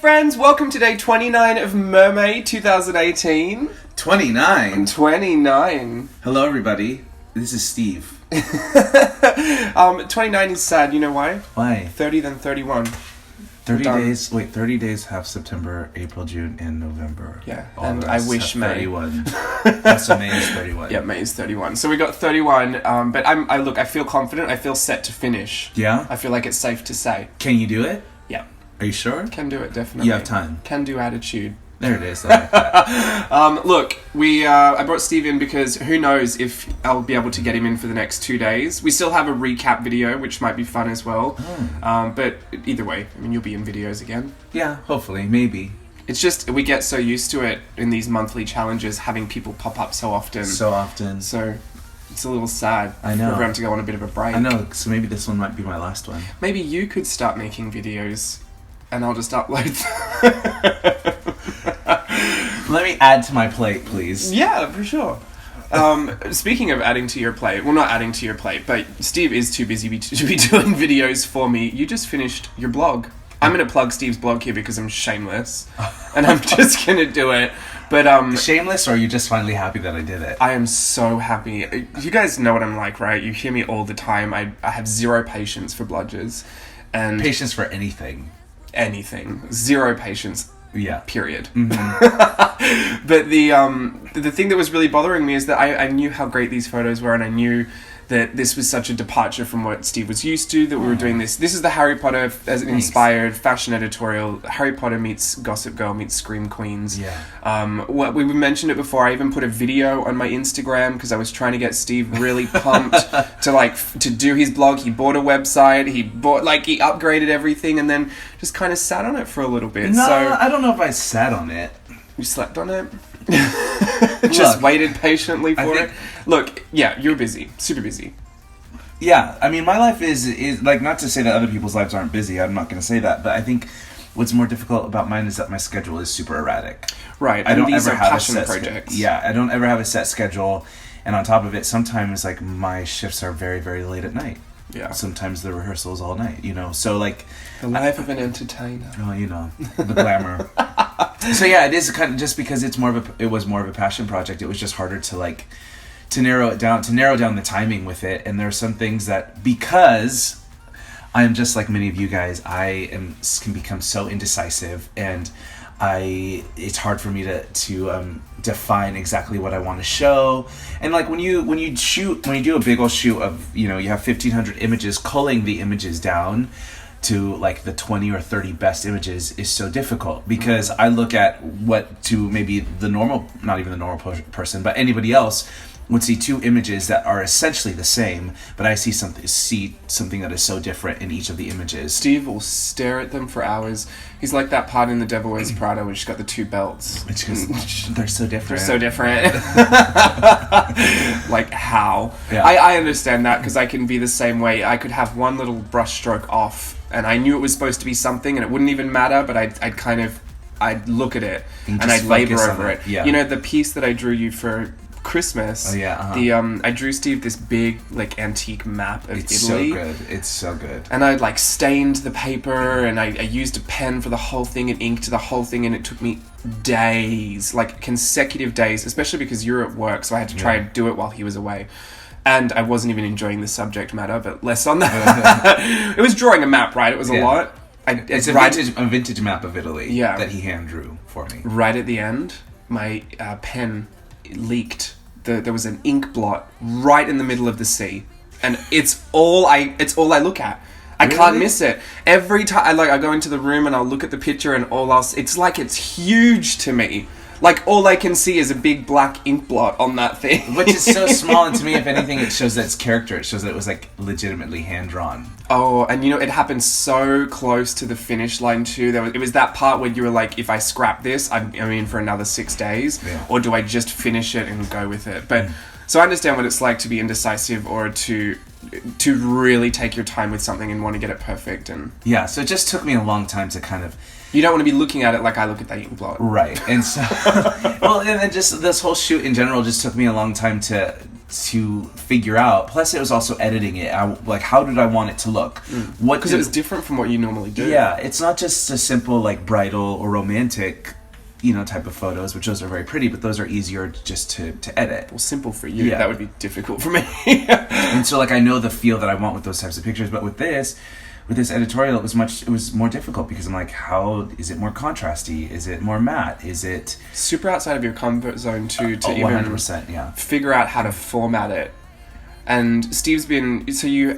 friends, welcome to day 29 of MERMAY 2018. 29? 29. Hello everybody, this is Steve. 29 is sad, you know why? Why? 30 then 31. 30 days, 30 days have September, April, June, and November. Yeah, All and the I rest wish have May. 31. So May is 31. Yeah, May is 31. So we got 31, but I feel confident, I feel set to finish. Yeah? I feel like it's safe to say. Can you do it? Yeah. Are you sure? Can do it, definitely. You have time. Can do attitude. There it is. I like that. Look, I brought Steve in because who knows if I'll be able to get him in for the next 2 days. We still have a recap video, which might be fun as well. But either way, I mean, you'll be in videos again. Yeah, hopefully, maybe. It's just, we get so used to it in these monthly challenges, having people pop up so often. So it's a little sad. I know. For everyone to go on a bit of a break. I know, so maybe this one might be my last one. Maybe you could start making videos and I'll just upload Let me add to my plate, please. Yeah, for sure. Speaking of adding to your plate, well, not adding to your plate, but Steve is too busy to be doing videos for me. You just finished your blog. I'm going to plug Steve's blog here because I'm shameless, and I'm just going to do it. But shameless, or are you just finally happy that I did it? I am so happy. You guys know what I'm like, right? You hear me all the time. I have zero patience for bludgers, and Patience for anything. Zero patience. Yeah. Period. Mm-hmm. But the thing that was really bothering me is that I knew how great these photos were, and I knew that this was such a departure from what Steve was used to, that we were doing this. This is the Harry Potter as an inspired fashion editorial. Harry Potter meets Gossip Girl meets Scream Queens. Yeah. We mentioned it before. I even put a video on my Instagram because I was trying to get Steve really pumped to do his blog. He bought a website. He upgraded everything, and then just kind of sat on it for a little bit. No, so I don't know if I sat on it. you slept on it? Just waited patiently for it? Look, yeah, you're busy. Super busy. Yeah, I mean, my life is like, not to say that other people's lives aren't busy, I'm not going to say that, but I think what's more difficult about mine is that my schedule is super erratic. Right, I don't these ever are have passion a set projects. Yeah, I don't ever have a set schedule, and on top of it, sometimes, like, my shifts are very, very late at night. Yeah. Sometimes the rehearsal's all night, you know, so, like... The life of an entertainer. Oh, you know, the glamour. So yeah, it is kind of, just because it was more of a passion project, it was just harder to narrow down the timing with it. And there are some things that, because I am just like many of you guys, can become so indecisive, and it's hard for me to define exactly what I want to show. And like when you do a big old shoot of, you know, you have 1,500 images, culling the images down to like the 20 or 30 best images is so difficult, because I look at what to maybe the normal, not even the normal person, but anybody else would see two images that are essentially the same, but I see something that is so different in each of the images. Steve will stare at them for hours. He's like that part in The Devil Wears Prada where she's got the two belts. It's just, they're so different. They're so different. Like, how? Yeah. I understand that, because I can be the same way. I could have one little brush stroke off, and I knew it was supposed to be something, and it wouldn't even matter, but I'd look at it, and I'd labor over it. Yeah. You know, the piece that I drew you for Christmas. Oh yeah. Uh-huh. I drew Steve this big like antique map of It's Italy. so good. It's so good. And I like stained the paper, and I used a pen for the whole thing and inked the whole thing, and it took me days, like consecutive days, especially because you're at work, so I had to try and do it while he was away. And I wasn't even enjoying the subject matter, but less on that. It was drawing a map, right? It was a lot. It's a vintage map of Italy that he hand drew for me. Right at the end, my pen leaked. There was an ink blot right in the middle of the sea, and it's all I look at. I can't miss it. Every time I go into the room and I'll look at the picture, and all else, it's like it's huge to me. Like, all I can see is a big black ink blot on that thing. Which is so small, and to me, if anything, it shows that it's character. It shows that it was, like, legitimately hand-drawn. Oh, and you know, it happened so close to the finish line, too. It was that part where you were like, if I scrap this, I'm in for another 6 days. Yeah. Or do I just finish it and go with it? But, so I understand what it's like to be indecisive, or to really take your time with something and want to get it perfect. And yeah, so it just took me a long time to kind of... You don't want to be looking at it like I look at that ink blot. Right. And so... well, and then just this whole shoot in general just took me a long time to to figure out. Plus, it was also editing it. Like, how did I want it to look? Because it was different from what you normally do. Yeah, it's not just a simple like bridal or romantic, type of photos, which those are very pretty, but those are easier just to edit. Well, simple for you. Yeah. That would be difficult for me. And so, like, I know the feel that I want with those types of pictures, but with this editorial, it was more difficult because I'm like, how is it more contrasty? Is it more matte? Is it super outside of your comfort zone to even 100%, figure out how to format it? And Steve's been, so you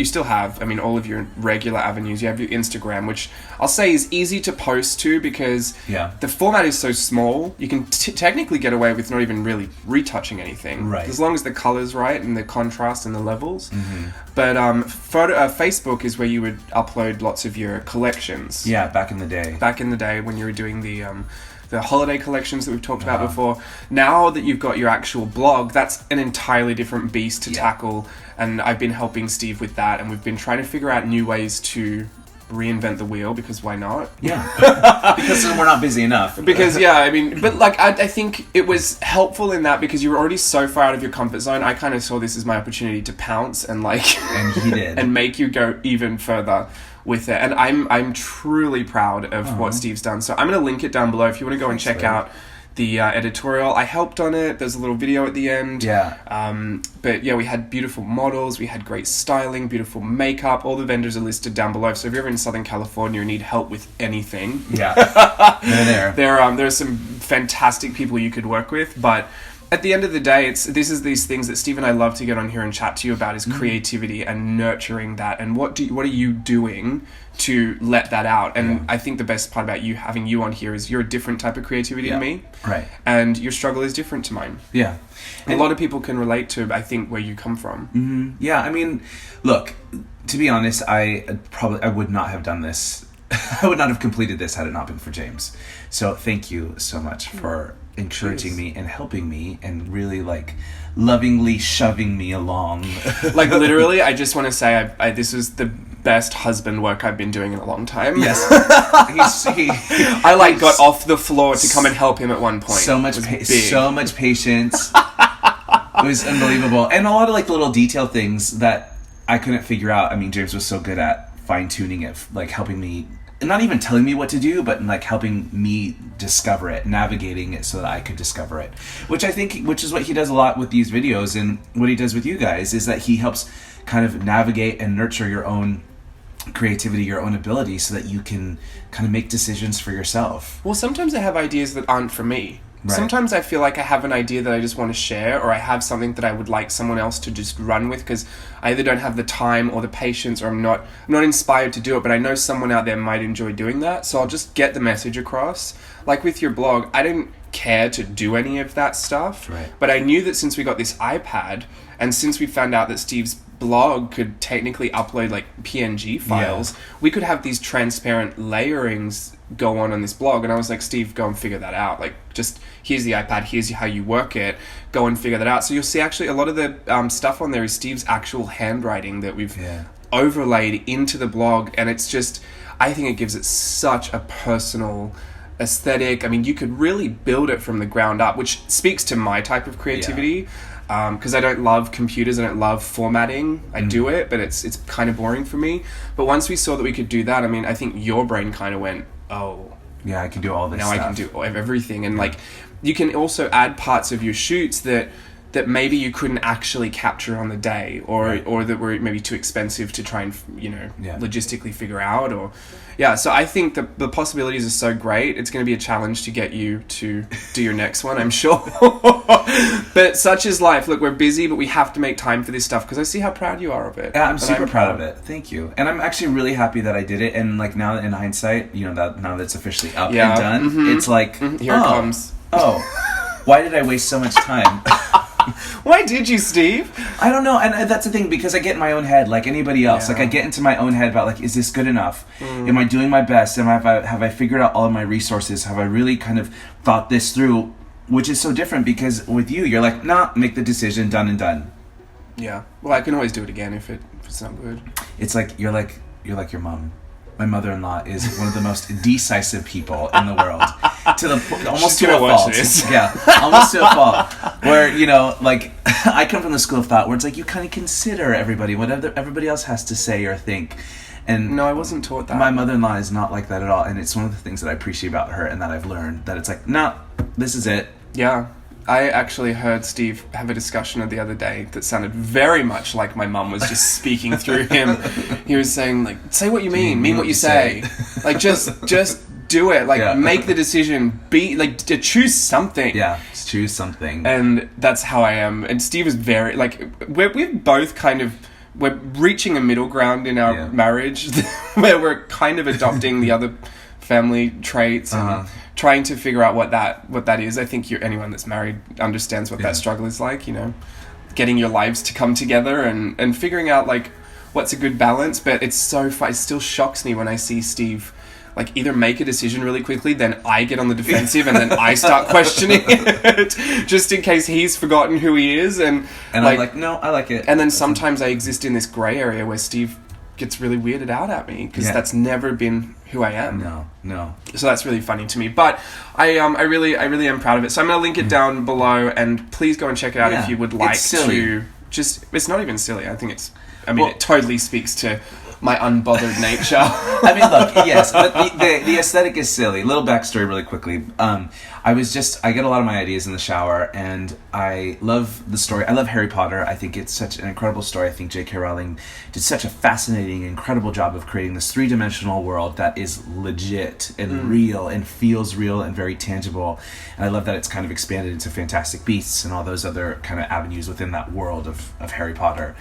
still have, all of your regular avenues. You have your Instagram, which I'll say is easy to post to because the format is so small. You can technically get away with not even really retouching anything. Right. As long as the color's right and the contrast and the levels. Mm-hmm. But Facebook is where you would upload lots of your collections. Yeah, back in the day. Back in the day when you were doing the holiday collections that we've talked about before. Now that you've got your actual blog, that's an entirely different beast to tackle. And I've been helping Steve with that, and we've been trying to figure out new ways to reinvent the wheel, because why not? Yeah. Because we're not busy enough. Because, but like, I think it was helpful in that because you were already so far out of your comfort zone. I kind of saw this as my opportunity to pounce and like... And he did. And make you go even further with it. And I'm truly proud of what Steve's done. So I'm going to link it down below if you want to go and check out the editorial. I helped on it. There's a little video at the end. Yeah. But yeah, we had beautiful models. We had great styling, beautiful makeup. All the vendors are listed down below. So if you're ever in Southern California and need help with anything, they're there. There are some fantastic people you could work with. But at the end of the day, these things that Steve and I love to get on here and chat to you about is creativity and nurturing that. And what are you doing to let that out? And I think the best part about having you on here is you're a different type of creativity than me. Right. And your struggle is different to mine. Yeah. And a lot of people can relate to, I think, where you come from. Mm-hmm. Yeah, look, to be honest, I would not have done this. I would not have completed this had it not been for James. So thank you so much for encouraging me and helping me and really like lovingly shoving me along. Like literally, I just want to say this is the best husband work I've been doing in a long time. Yes. I got off the floor to come and help him at one point. So much patience. It was unbelievable. And a lot of like little detail things that I couldn't figure out. James was so good at fine-tuning it, like helping me, not even telling me what to do, but like helping me discover it, navigating it so that I could discover it. Which is what he does a lot with these videos, and what he does with you guys is that he helps kind of navigate and nurture your own creativity, your own ability, so that you can kind of make decisions for yourself. Well, sometimes I have ideas that aren't for me. Right. Sometimes I feel like I have an idea that I just want to share, or I have something that I would like someone else to just run with because I either don't have the time or the patience, or I'm not inspired to do it, but I know someone out there might enjoy doing that, so I'll just get the message across. Like with your blog, I didn't care to do any of that stuff, right. But I knew that since we got this iPad, and since we found out that Steve's blog could technically upload like PNG files, we could have these transparent layerings go on this blog. And I was like, Steve, go and figure that out. Like, just here's the iPad, here's how you work it, go and figure that out. So you'll see actually a lot of the stuff on there is Steve's actual handwriting that we've overlaid into the blog, and it's just, I think it gives it such a personal aesthetic. You could really build it from the ground up, which speaks to my type of creativity. Because I don't love computers, I don't love formatting. I do it, but it's kind of boring for me. But once we saw that we could do that, I think your brain kind of went, oh, yeah, I can do all this now stuff. I can do everything. And like, you can also add parts of your shoots that maybe you couldn't actually capture on the day, or that were maybe too expensive to try and logistically figure out, so I think the possibilities are so great. It's going to be a challenge to get you to do your next one, I'm sure. But such is life. Look, we're busy, but we have to make time for this stuff because I see how proud you are of it. Yeah, I'm super proud of it. Thank you. And I'm actually really happy that I did it. And like now in hindsight, now that it's officially up and done, it's like, here it comes. Oh, why did I waste so much time? Why did you, Steve? I don't know, and that's the thing, because I get in my own head like anybody else. Like I get into my own head about like, is this good enough? Am I doing my best? Have I figured out all of my resources? Have I really kind of thought this through? Which is so different because with you're like, nah, make the decision, done and done. Yeah. Well, I can always do it again if it's not good. It's like you're like your mom. My mother-in-law is one of the most decisive people in the world. to the almost She's to a gonna watch fault. this. Yeah, almost to a fault. Where like I come from the school of thought where it's like you kind of consider everybody, whatever everybody else has to say or think. And No, I wasn't taught that. my mother-in-law is not like that at all, and it's one of the things that I appreciate about her and that I've learned, that it's like, no, this is it. Yeah. I actually heard Steve have a discussion the other day that sounded very much like my mum was just speaking through him. He was saying, like, say what you mean what you say. Like, just do it. Like, make the decision. To choose something. Yeah, just choose something. And that's how I am. And Steve is very, like, we're both kind of, we're reaching a middle ground in our marriage where we're kind of adopting the other family traits and trying to figure out what that is. I think anyone that's married understands what that struggle is like, getting your lives to come together and figuring out like what's a good balance. But it's so fun. It still shocks me when I see Steve like either make a decision really quickly, then I get on the defensive and then I start questioning it just in case he's forgotten who he is. And I'm like, no, I like it. And then sometimes I exist in this grey area where Steve gets really weirded out at me because that's never been who I am. No. So that's really funny to me. But I really am proud of it. So I'm going to link it down below, and please go and check it out if you would like to. It's not even silly. I think it totally speaks to my unbothered nature. I mean, look, yes, but the aesthetic is silly. Little backstory really quickly. I get a lot of my ideas in the shower, and I love the story. I love Harry Potter. I think it's such an incredible story. I think J.K. Rowling did such a fascinating, incredible job of creating this three-dimensional world that is legit and real and feels real and very tangible. And I love that it's kind of expanded into Fantastic Beasts and all those other kind of avenues within that world of Harry Potter.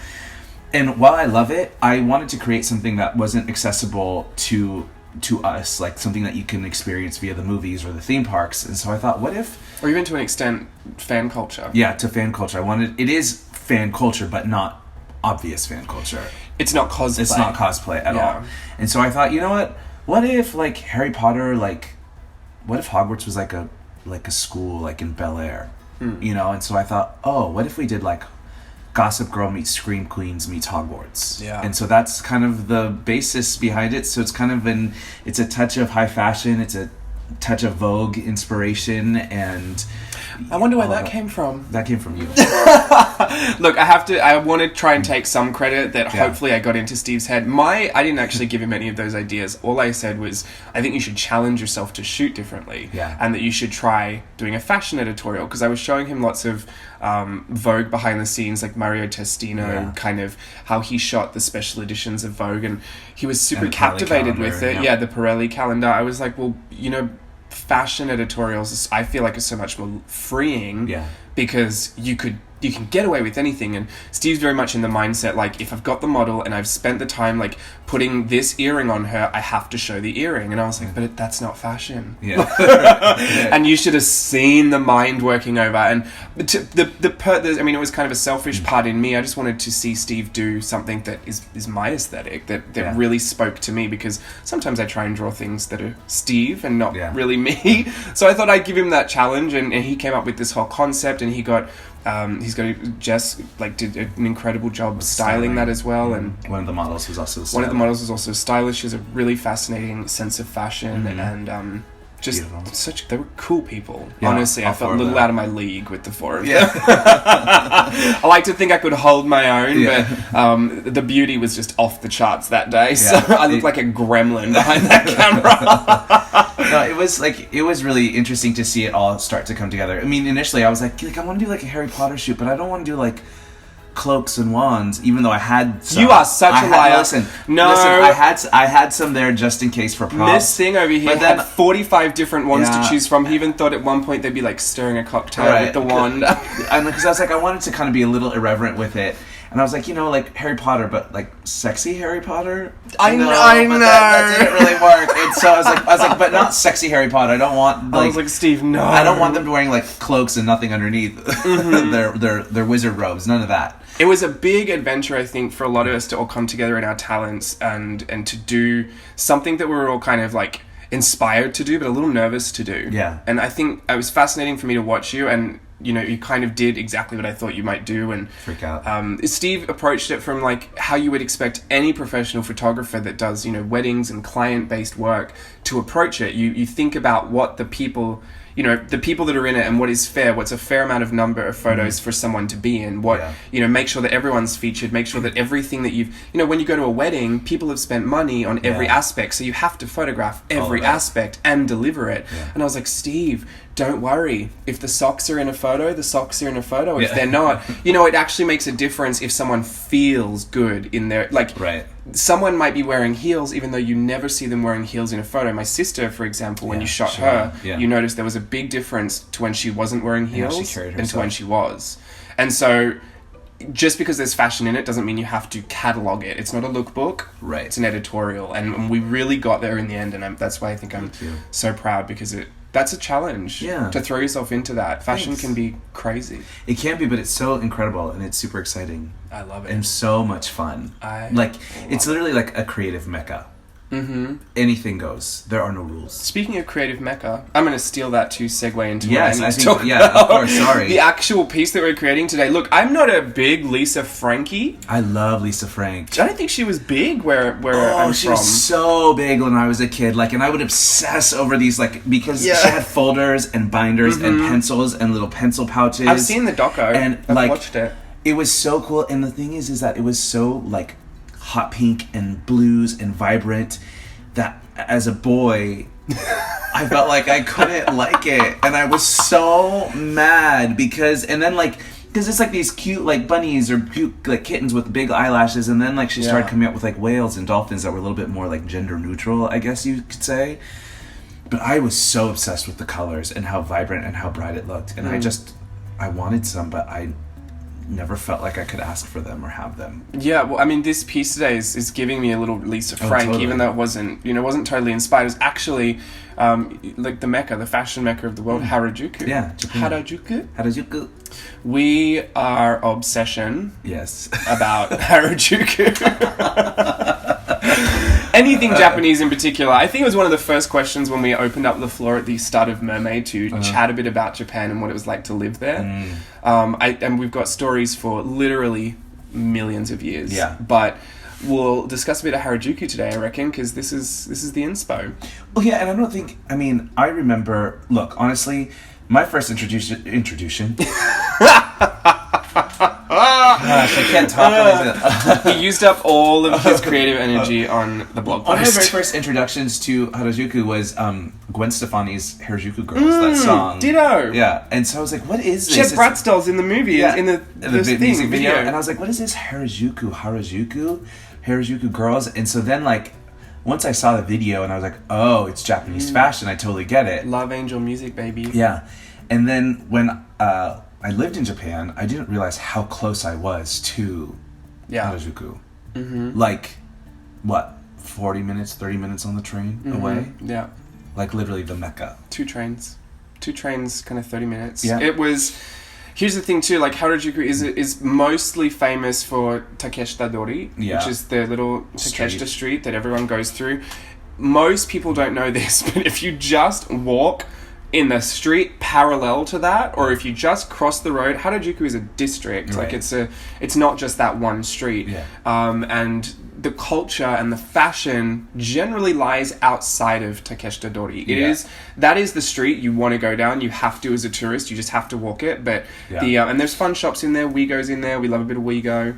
And while I love it, I wanted to create something that wasn't accessible to us, like something that you can experience via the movies or the theme parks. And so I thought, what if... Or even to an extent, fan culture. Yeah, to fan culture. It is fan culture, but not obvious fan culture. It's not cosplay. It's not cosplay at all. And so I thought, you know what? What if, like, Harry Potter, like... What if Hogwarts was like a school, like in Bel Air? And so I thought, what if we did, like... Gossip Girl meets Scream Queens meets Hogwarts. Yeah. And so that's kind of the basis behind it. So it's kind of it's a touch of high fashion, it's a touch of Vogue inspiration, and I wonder where that came from. That came from you. Look, I want to try and take some credit that hopefully I got into Steve's head. I didn't actually give him any of those ideas. All I said was, I think you should challenge yourself to shoot differently. Yeah. And that you should try doing a fashion editorial, because I was showing him lots of Vogue behind the scenes, like Mario Testino, kind of how he shot the special editions of Vogue, and he was super captivated with it. Yeah, the Pirelli calendar. I was like, well, fashion editorials, I feel like, are so much more freeing because you can get away with anything. And Steve's very much in the mindset, like, if I've got the model and I've spent the time, like, putting this earring on her, I have to show the earring. And I was like, but that's not fashion. And you should have seen the mind working over. And it was kind of a selfish part in me. I just wanted to see Steve do something that is my aesthetic, that really spoke to me, because sometimes I try and draw things that are Steve and not really me. So I thought I'd give him that challenge, and he came up with this whole concept, and Jess did an incredible job styling that as well. And one of the models was also stylish. She has a really fascinating sense of fashion, and they were cool people. Honestly, I felt a little out of my league with the four of them. I like to think I could hold my own, but the beauty was just off the charts that day. So I looked like a gremlin behind that camera. No, it was really interesting to see it all start to come together. I mean, initially I was like I want to do like a Harry Potter shoot, but I don't want to do like cloaks and wands, even though I had some. You are such a liar. Listen, I had some there just in case for props. This thing over here had 45 different wands to choose from. He even thought at one point they'd be like stirring a cocktail with the wand. And because I was like, I wanted to kind of be a little irreverent with it. And I was like, like Harry Potter, but like sexy Harry Potter. I know. But that didn't really work. And so I was like, but not sexy Harry Potter. I don't want. I was like, Steve, no. I don't want them wearing like cloaks and nothing underneath their wizard robes. None of that. It was a big adventure, I think, for a lot of us to all come together in our talents and to do something that we were all kind of like inspired to do, but a little nervous to do. Yeah. And I think it was fascinating for me to watch you, and you kind of did exactly what I thought you might do. And freak out. Steve approached it from like how you would expect any professional photographer that does, weddings and client-based work to approach it. You think about what the people that are in it and what is fair, what's a fair amount of number of photos for someone to be in, make sure that everyone's featured, make sure that everything that when you go to a wedding, people have spent money on every aspect, so you have to photograph every aspect and deliver it. And I was like, Steve, don't worry. If the socks are in a photo, the socks are in a photo. If they're not, it actually makes a difference if someone feels good in their, someone might be wearing heels even though you never see them wearing heels in a photo. My sister, for example, when you shot her, you noticed there was a big difference to when she wasn't wearing heels and to when she was. And so just because there's fashion in it doesn't mean you have to catalog it. It's not a lookbook. Right. It's an editorial. And we really got there in the end, and that's why I think I'm so proud, because that's a challenge to throw yourself into that. Fashion can be crazy. It can be, but it's so incredible and it's super exciting. I love it. And so much fun. It's literally like a creative mecca. Mm-hmm. Anything goes. There are no rules. Speaking of creative mecca, I'm going to steal that to segue into of course, sorry. The actual piece that we're creating today. Look, I'm not a big Lisa Frankie. I love Lisa Frank. I don't think she was big where I'm from. She was so big when I was a kid. And I would obsess over these, because she had folders and binders and pencils and little pencil pouches. I've seen the doco. And I've watched it. It was so cool. And the thing is that it was so, hot pink and blues and vibrant that as a boy I felt like I couldn't like it, and I was so mad because it's these cute bunnies or cute kittens with big eyelashes, and then she started coming up with whales and dolphins that were a little bit more gender neutral, I guess you could say. But I was so obsessed with the colors and how vibrant and how bright it looked, and I wanted some, but I never felt like I could ask for them or have them. Yeah, well, I mean, this piece today is giving me a little Lisa Frank, totally. Even though it wasn't totally inspired. It was actually the mecca, the fashion mecca of the world, Harajuku. Yeah, Japan. Harajuku. We are obsession. Yes. About Harajuku. Anything Japanese in particular. I think it was one of the first questions when we opened up the floor at the start of MERMAY to chat a bit about Japan and what it was like to live there. And we've got stories for literally millions of years. Yeah. But we'll discuss a bit of Harajuku today, I reckon, because this is the inspo. Well, yeah, and I remember, look, honestly, my first introduction. Gosh, I can't talk. He used up all of his creative energy on the blog post. One of my very first introductions to Harajuku was Gwen Stefani's Harajuku Girls, that song. Ditto! Yeah, and so I was like, what is this? She had Bratz dolls in the movie, in the music video. And I was like, what is this Harajuku Girls? And so then, once I saw the video and I was like, oh, it's Japanese fashion, I totally get it. Love Angel music, baby. Yeah. And then when I lived in Japan, I didn't realize how close I was to Harajuku. Mm-hmm. 40 minutes, 30 minutes on the train away? Yeah. Literally the Mecca. Two trains, kind of 30 minutes. Yeah. It was... Here's the thing too, Harajuku is mostly famous for Takeshita Dori, which is the little Takeshita street that everyone goes through. Most people don't know this, but if you just walk in the street parallel to that, or if you just cross the road, Harajuku is a district. Right. It's not just that one street. Yeah. And the culture and the fashion generally lies outside of Takeshita Dori. That is the street you want to go down. You have to as a tourist. You just have to walk it. But and there's fun shops in there. Ouigo's in there. We love a bit of Ouigo.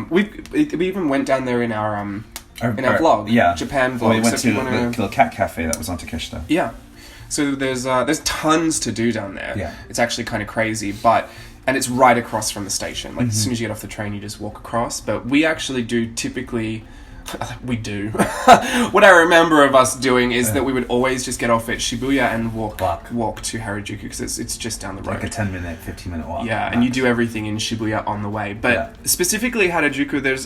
We even went down there in our vlog, Japan vlog. Well, we went to the little cat cafe that was on Takeshita. Yeah. So there's tons to do down there. Yeah. It's actually kind of crazy, and it's right across from the station. As soon as you get off the train, you just walk across. But we actually do typically... We do. What I remember of us doing is that we would always just get off at Shibuya and walk to Harajuku, because it's just down the road. Like a 10-minute, 15-minute walk. Yeah, and you do everything in Shibuya on the way. But specifically Harajuku, there's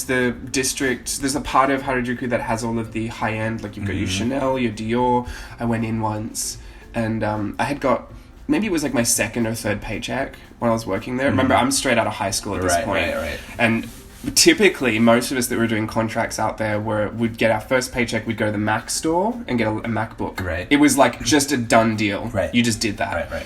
the district, there's a part of Harajuku that has all of the high-end, you've got your Chanel, your Dior. I went in once, and I had got... Maybe it was my second or third paycheck when I was working there. Remember, I'm straight out of high school at this point. Right. And typically, most of us that were doing contracts out there would get our first paycheck, we'd go to the Mac store and get a MacBook. Right. It was just a done deal. Right. You just did that. Right.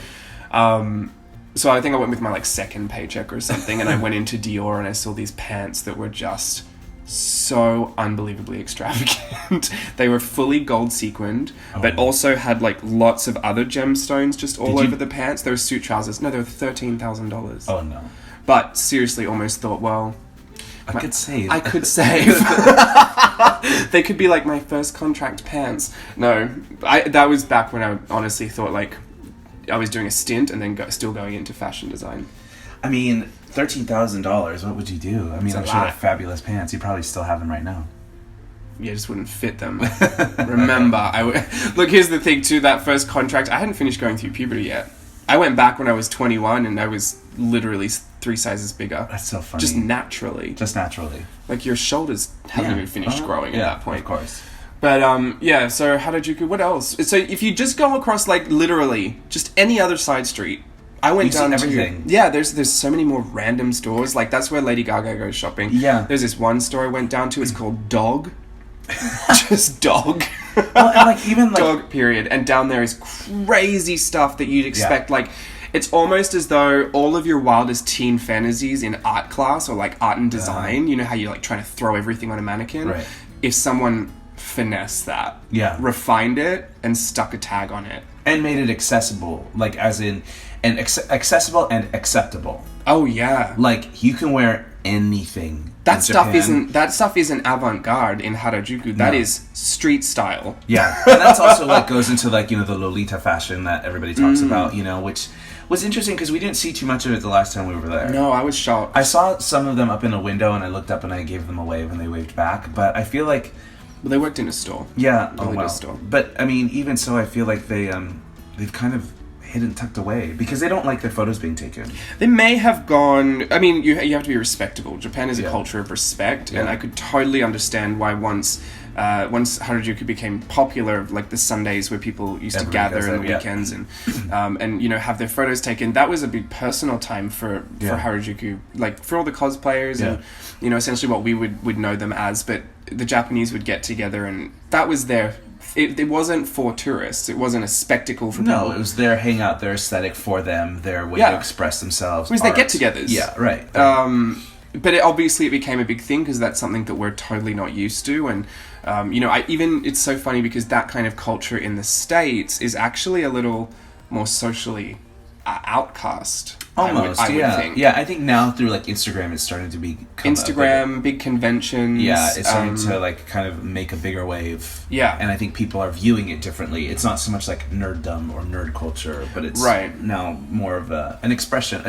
So I think I went with my like second paycheck or something, and I went into Dior and I saw these pants that were just so unbelievably extravagant. They were fully gold sequined, but also had like lots of other gemstones just all over the pants. They were suit trousers. No, they were $13,000. Oh no. But seriously, almost thought, well, I could save. They could be like my first contract pants. No, that was back when I honestly thought like I was doing a stint and then still going into fashion design. I mean, $13,000. What would you do? I mean, I'm sure they're fabulous pants. You probably still have them right now. Yeah, just wouldn't fit them. Remember, look. Here's the thing too. That first contract, I hadn't finished going through puberty yet. I went back when I was 21, and I was literally 3 sizes bigger. That's so funny. Just naturally. Like your shoulders haven't even finished growing at that point. Of course. But yeah. So Harajuku. What else? So if you just go across like literally just any other side street. I went down to everything. Yeah, there's so many more random stores. Like that's where Lady Gaga goes shopping. Yeah. There's this one store I went down to. It's called Dog. Just Dog. Well, and like even like Dog. Period. And down there is crazy stuff that you'd expect. Like it's almost as though all of your wildest teen fantasies in art class or like art and design. You know how you're like trying to throw everything on a mannequin. Right. If someone finessed that, refined it, and stuck a tag on it, and made it accessible, like as in. And accessible and acceptable. Oh yeah, like you can wear anything. That stuff isn't avant-garde in Harajuku. That is street style. Yeah, and that's also what goes into like the Lolita fashion that everybody talks about. Which was interesting because we didn't see too much of it the last time we were there. No, I was shocked. I saw some of them up in a window, and I looked up and I gave them a wave, and they waved back. But I feel like they worked in a store. Yeah, store. But I mean, even so, I feel like they've kind of hidden, tucked away because they don't like their photos being taken. They may have gone. I mean, you have to be respectable. Japan is a culture of respect, and I could totally understand why once Harajuku became popular, like the Sundays where people used to gather and the weekends and have their photos taken. That was a big personal time for Harajuku, like for all the cosplayers and essentially what we would know them as. But the Japanese would get together, and that was their. It wasn't for tourists. It wasn't a spectacle for people. No, it was their hangout, their aesthetic for them, their way to express themselves. It was their get-togethers. Yeah, right. But obviously it became a big thing because that's something that we're totally not used to. And, it's so funny because that kind of culture in the States is actually a little more socially outcast. Almost, I would think. Yeah, I think now through like Instagram, it's starting to become big conventions. Yeah, it's starting to like kind of make a bigger wave. Yeah, and I think people are viewing it differently. It's not so much like nerddom or nerd culture, but it's now more of an expression,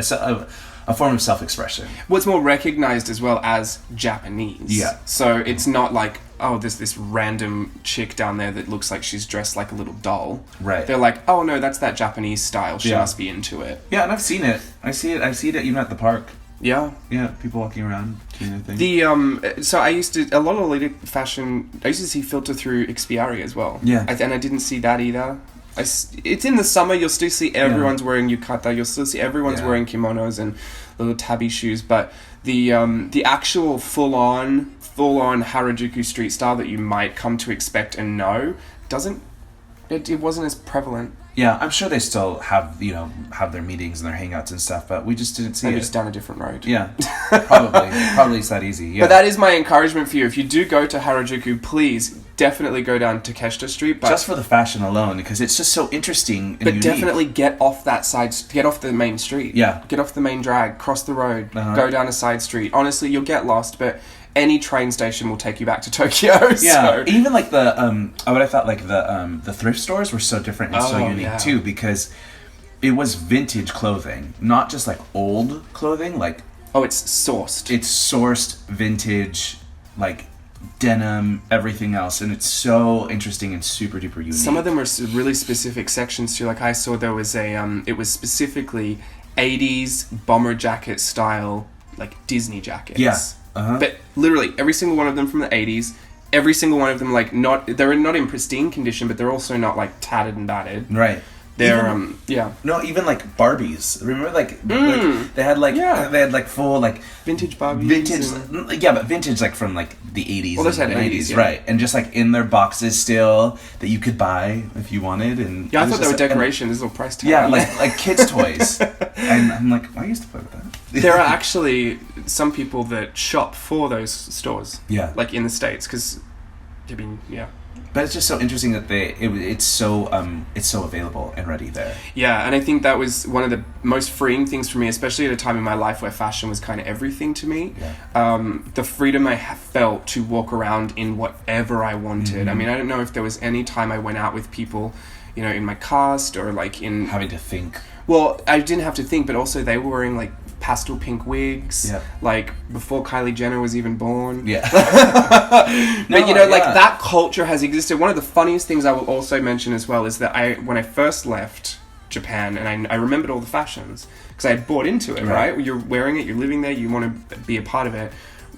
a form of self-expression. What's more recognized as well as Japanese. Yeah. So it's not like, oh, there's this random chick down there that looks like she's dressed like a little doll. Right. They're like, oh no, that's that Japanese style. She must be into it. Yeah, and I've seen it. I see it even at the park. Yeah. Yeah, people walking around doing their thing. So I used to, a lot of lady fashion, I used to see filter through Expiari as well. Yeah. And I didn't see that either. It's in the summer, you'll still see everyone's wearing yukata, you'll still see everyone's wearing kimonos and little tabby shoes, but the actual full-on Harajuku street style that you might come to expect and know, it wasn't as prevalent. Yeah, I'm sure they still have their meetings and their hangouts and stuff, but we just didn't see it. Maybe just down a different road. Yeah, probably it's that easy. Yeah. But that is my encouragement for you. If you do go to Harajuku, please definitely go down to Takeshita Street. But just for the fashion alone, because it's just so interesting and unique. Definitely get off that side, get off the main street. Yeah. Get off the main drag, cross the road, go down a side street. Honestly, you'll get lost, but any train station will take you back to Tokyo. Yeah, even like I thought like the thrift stores were so different and so unique too, because it was vintage clothing, not just like old clothing. Like it's sourced. It's sourced vintage, like denim, everything else, and it's so interesting and super duper unique. Some of them are really specific sections too. Like I saw there was it was specifically 80s bomber jacket style, like Disney jackets. Yeah. But literally every single one of them from the 80s, every single one of them they're not in pristine condition, but they're also not like tattered and battered. Right. They're Even- No, even like Barbies. Remember, like they had like full like vintage Barbies. But vintage like from like the 80s. Well, those and had 90s, 80s, yeah. right? And just like in their boxes still that you could buy if you wanted. And Yeah, I it was thought they were just- decoration. There's a little price tag. Yeah, like kids' toys. And I'm like, I used to play with that. There are actually some people that shop for those stores. Yeah. Like in the States, because I mean, yeah. But it's just so interesting that it's so available and ready there. Yeah, and I think that was one of the most freeing things for me, especially at a time in my life where fashion was kind of everything to me. Yeah. The freedom I felt to walk around in whatever I wanted. I mean, I don't know if there was any time I went out with people, you know, in my cast or like in... Having to think. Well, I didn't have to think, but also they were wearing like pastel pink wigs, Yeah. like before Kylie Jenner was even born. Yeah. But you know, like that culture has existed. One of the funniest things I will also mention as well is that when I first left Japan, and I remembered all the fashions because I had bought into it, right? You're wearing it, you're living there, you want to be a part of it.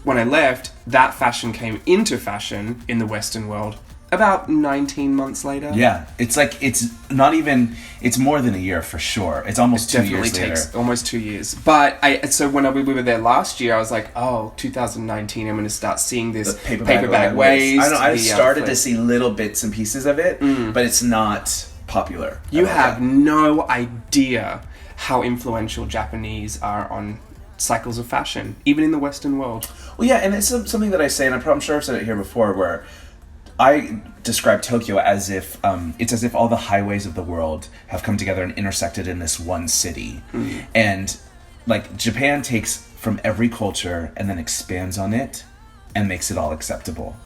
When I left, that fashion came into fashion in the Western world about 19 months later. Yeah, it's like it's more than a year for sure. It's almost 2 years later. Takes almost 2 years. But so when we were there last year, I was like, oh, 2019, I'm going to start seeing this paperback waist. I know. I started to see little bits and pieces of it, but it's not popular. You have no idea how influential Japanese are on cycles of fashion, even in the Western world. Well, yeah, and it's something that I say, and I'm sure I've said it here before, where I describe Tokyo as if it's as if all the highways of the world have come together and intersected in this one city. And like Japan takes from every culture and then expands on it and makes it all acceptable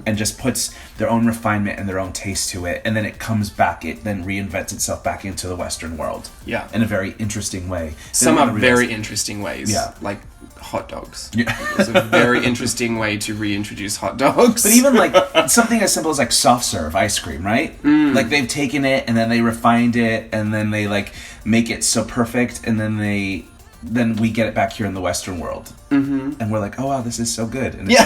and just puts their own refinement and their own taste to it, and then it comes back, it then reinvents itself back into the Western world in a very interesting way. Some are very interesting ways, like hot dogs. It's a very interesting way to reintroduce hot dogs. But even like something as simple as like soft serve ice cream, right? Like they've taken it and then they refined it and then they like make it so perfect, and then we get it back here in the Western world, and we're like, oh wow, this is so good. And it's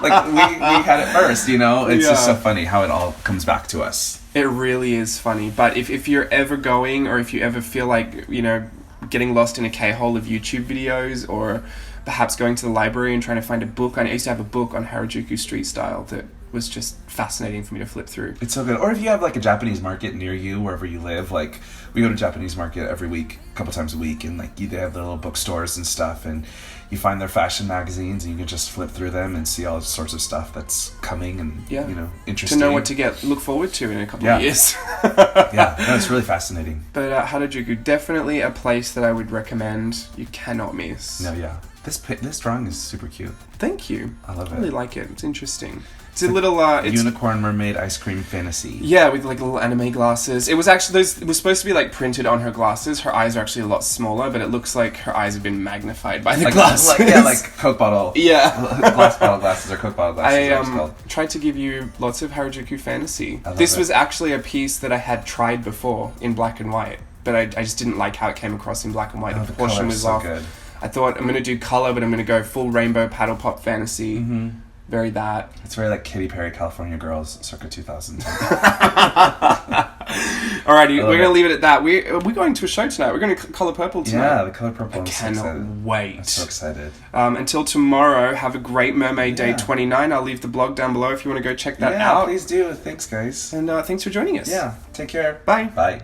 like we had it first, you know. It's just so funny how it all comes back to us. It really is funny. But if you're ever going, or if you ever feel like, you know, getting lost in a K-hole of YouTube videos, or perhaps going to the library and trying to find a book. I used to have a book on Harajuku street style that was just fascinating for me to flip through. It's so good. Or if you have like a Japanese market near you, wherever you live, like we go to Japanese market every week, a couple times a week, and like they have their little bookstores and stuff, and you find their fashion magazines, and you can just flip through them and see all sorts of stuff that's coming, and you know, interesting. To know what to look forward to in a couple of years. No, it's really fascinating. But Harajuku, definitely a place that I would recommend. You cannot miss. No, yeah. This drawing is super cute. Thank you. I love it. I really like it. It's interesting. It's a little unicorn mermaid ice cream fantasy. Yeah, with like little anime glasses. It was actually it was supposed to be like printed on her glasses. Her eyes are actually a lot smaller, but it looks like her eyes have been magnified by the glasses. Like Coke bottle. Yeah. Glass bottle glasses or Coke bottle glasses. I tried to give you lots of Harajuku fantasy. This was actually a piece that I had tried before in black and white, but I just didn't like how it came across in black and white. The proportion was off. Good. I thought I'm going to do color, but I'm going to go full rainbow paddle pop fantasy. Very that. It's very like Katy Perry, California Girls, circa 2000. Alrighty, we're going to leave it at that. We're going to a show tonight. We're going to Color Purple tonight. Yeah, the Color Purple. I cannot wait. I'm so excited. Until tomorrow, have a great Mermaid Day 29. I'll leave the blog down below if you want to go check that out. Yeah, please do. Thanks, guys. And thanks for joining us. Yeah, take care. Bye. Bye.